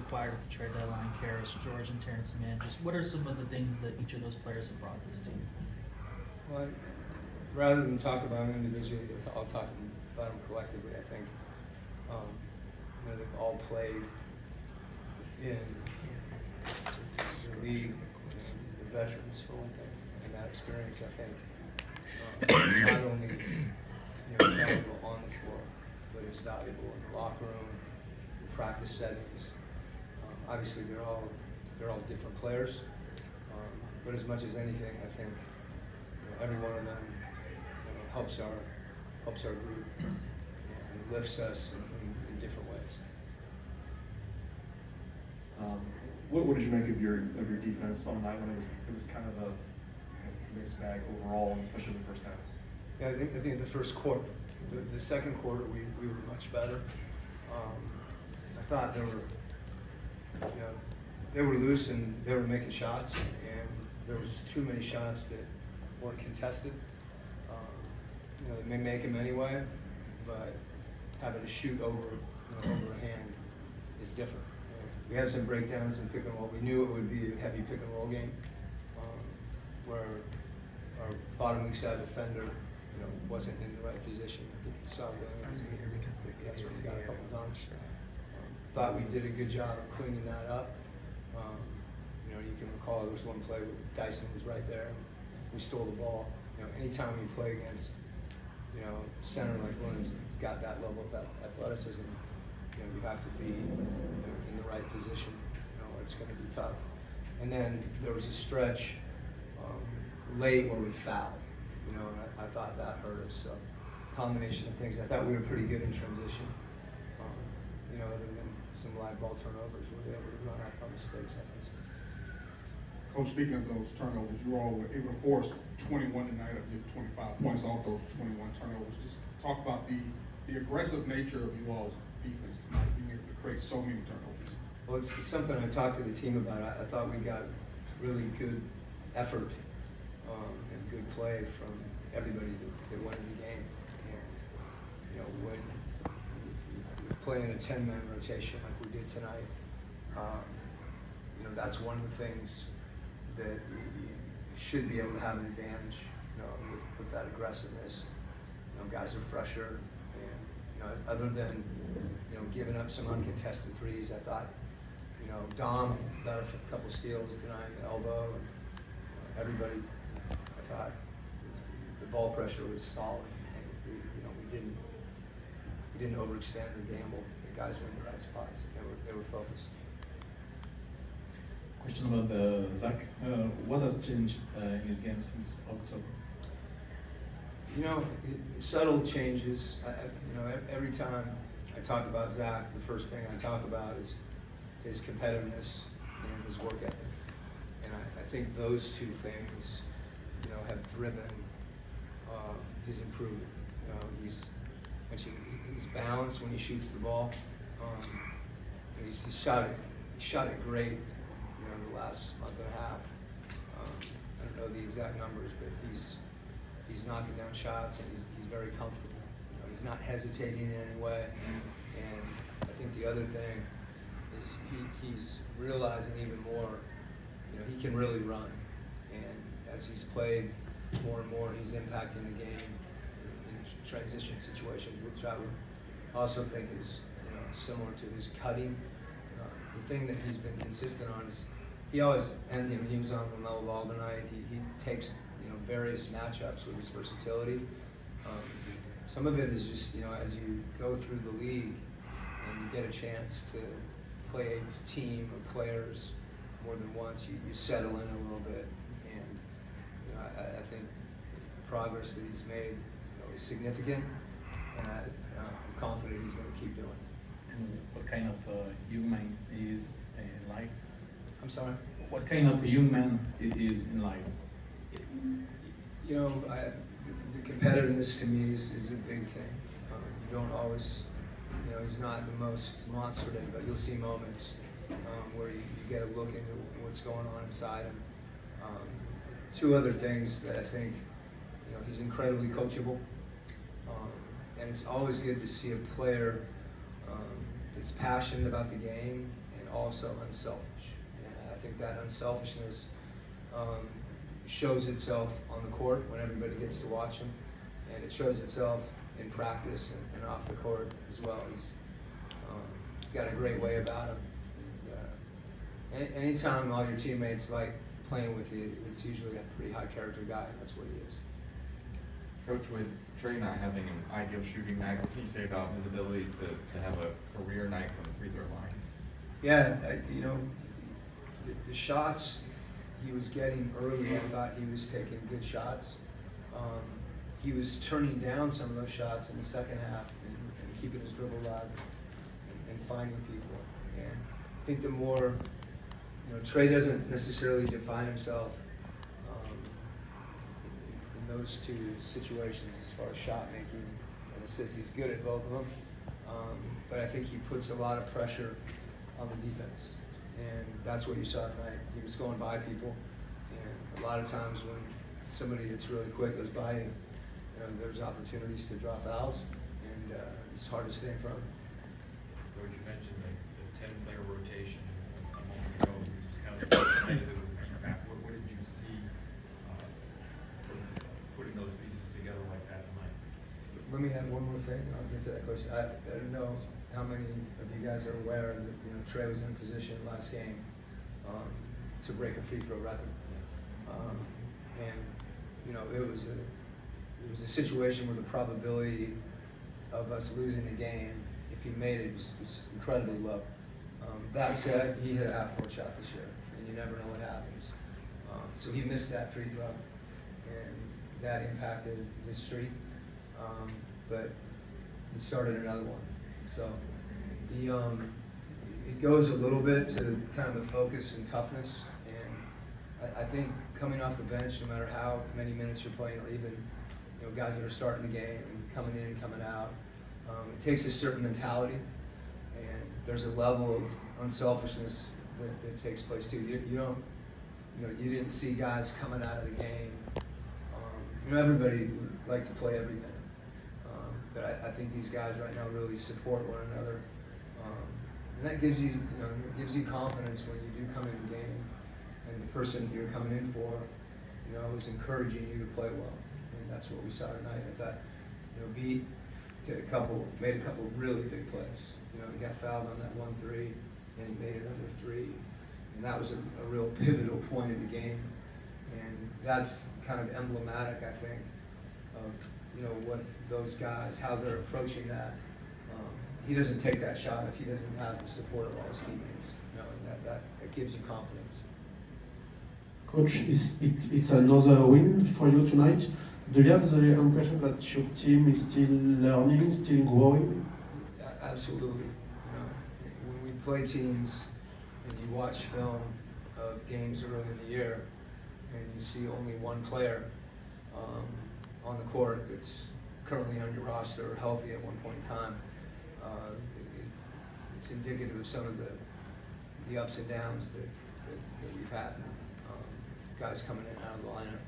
acquired at the trade deadline, Karras, George, and Terrence Mann. Just what are some of the things that each of those players have brought this team? Well, rather than talk about them individually, I'll talk about them collectively. I think they've all played in the league, the veterans for one thing, and that experience, I think, not only valuable on the floor, but is valuable in the locker room, the practice settings. Obviously, they're all different players, but as much as anything, I think every one of them helps our group and lifts us in different ways. What did you make of your defense on the night when it was kind of a mixed bag overall, especially in the first half? Yeah, I think the first quarter, the second quarter we were much better. I thought they were loose and they were making shots, and there was too many shots that weren't contested. They may make them anyway, but having to shoot over a hand is different. We had some breakdowns in pick and roll. We knew it would be a heavy pick and roll game, where our bottom weak side defender, wasn't in the right position. I think you saw Williams. That's where we got a couple dunks. Thought we did a good job of cleaning that up. You can recall there was one play where Dyson was right there. We stole the ball. Anytime we play against, center like Williams that's got that level of athleticism, you have to be in the right position. It's going to be tough. And then there was a stretch late where we fouled. And I thought that hurt us. So, combination of things. I thought we were pretty good in transition. Other than some live ball turnovers, we were able to run off our mistakes offensively. Coach, speaking of those turnovers, you all were able to force 21 tonight, up to 25 points off those 21 turnovers. Just talk about the aggressive nature of you all's defense tonight, being able to create so many turnovers. Well, it's something I talked to the team about. I thought we got really good effort and good play from everybody that went in the game. When you play in a 10-man rotation like we did tonight, that's one of the things that you should be able to have an advantage, with that aggressiveness. Guys are fresher, and other than giving up some uncontested threes, I thought Dom got a couple steals tonight, the elbow, and everybody. I thought the ball pressure was solid, and we didn't overextend or gamble. The guys were in the right spots. They were focused. Question about Zach. What has changed in his game since October? Subtle changes. Every time I talk about Zach, the first thing I talk about is his competitiveness and his work ethic. And I think those two things, have driven his improvement. He's balanced when he shoots the ball. He's shot it great. The last month and a half. I don't know the exact numbers, but he's knocking down shots, and he's very comfortable. He's not hesitating in any way. And I think the other thing is he's realizing even more. He can really run, and as he's played more and more, he's impacting the game in transition situations, which I would also think is similar to his cutting. The thing that he's been consistent on is he always, and he was on LaMelo Ball tonight. He takes various matchups with his versatility. Some of it is just as you go through the league and you get a chance to play a team of players more than once, you settle in a little bit, and I think the progress that he's made is significant, and I'm confident he's going to keep doing it. And what kind of young man he is in life? I'm sorry? What kind of a young man he is in life? The competitiveness to me is a big thing. You don't always, he's not the most demonstrative, but you'll see moments where you get a look into what's going on inside him. Two other things that I think, he's incredibly coachable. And it's always good to see a player that's passionate about the game and also unselfish. And I think that unselfishness shows itself on the court when everybody gets to watch him, and it shows itself in practice and off the court as well. He's got a great way about him. And, anytime all your teammates like playing with you, it's usually a pretty high character guy, and that's what he is. Coach, with Trey not having an ideal shooting night, what can you say about his ability to have a career night from the free throw line? Yeah, the shots he was getting early, I thought he was taking good shots. He was turning down some of those shots in the second half and keeping his dribble alive and finding people. And I think the more, Trey doesn't necessarily define himself in those two situations as far as shot making and assists. He's good at both of them, but I think he puts a lot of pressure on the defense, and that's what you saw tonight. He was going by people, and a lot of times when somebody that's really quick goes by you, there's opportunities to draw fouls, and it's hard to stay in front of him. Coach, you mentioned the 10-player rotation a moment ago. This was kind of competitive. What did you see from putting those pieces together like that tonight? Let me add one more thing, and I'll get to that question. I don't know how many of you guys are aware that Trey was in a position last game to break a free throw record, and it was a situation where the probability of us losing the game, if he made it, was incredibly low. That said, he hit a half-court shot this year, and you never know what happens. So he missed that free throw, and that impacted his streak. But he started another one. So it goes a little bit to kind of the focus and toughness. And I think coming off the bench, no matter how many minutes you're playing, or even guys that are starting the game and coming in, coming out, it takes a certain mentality, and there's a level of unselfishness that takes place too. You didn't see guys coming out of the game. Everybody would like to play every minute, but I think these guys right now really support one another, and that gives you confidence when you do come in the game, and the person you're coming in for, is encouraging you to play well. And that's what we saw tonight. I thought, Beat made a couple really big plays. He got fouled on that 1-3, and he made it under 3, and that was a real pivotal point in the game. And that's kind of emblematic, I think, of what those guys, how they're approaching that. He doesn't take that shot if he doesn't have the support of all his teammates. And that gives you confidence. Coach, it's another win for you tonight. Do you have the impression that your team is still learning, still growing? Absolutely. When we play teams and you watch film of games early in the year and you see only one player on the court that's currently on your roster or healthy at one point in time, it's indicative of some of the ups and downs that we've had. Guys coming in and out of the lineup.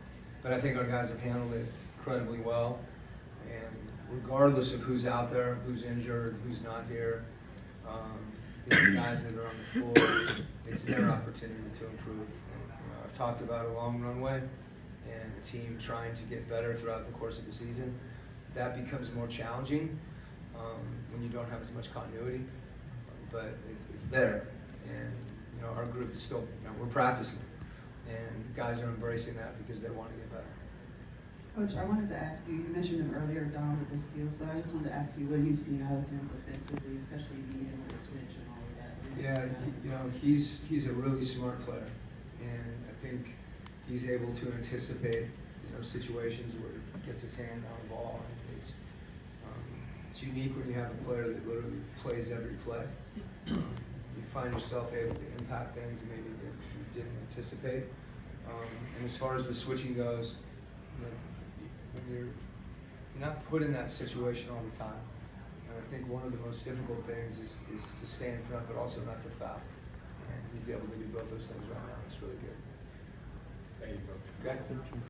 But I think our guys have handled it incredibly well. And regardless of who's out there, who's injured, who's not here, the guys that are on the floor, it's their opportunity to improve. And, I've talked about a long runway and a team trying to get better throughout the course of the season. That becomes more challenging when you don't have as much continuity, but it's there. And our group is still, we're practicing. And guys are embracing that because they want to get better. Coach, I wanted to ask you mentioned him earlier, Don, with the steals, but I just wanted to ask you what you've seen out of him defensively, especially being able to switch and all of that. Yeah, he's a really smart player, and I think he's able to anticipate situations where he gets his hand on the ball. And it's unique when you have a player that literally plays every play. You find yourself able to impact things that maybe you didn't anticipate. And as far as the switching goes, when you're not put in that situation all the time. And I think one of the most difficult things is to stay in front, but also not to foul. And he's able to do both those things right now. It's really good. Thank you, Coach. Okay.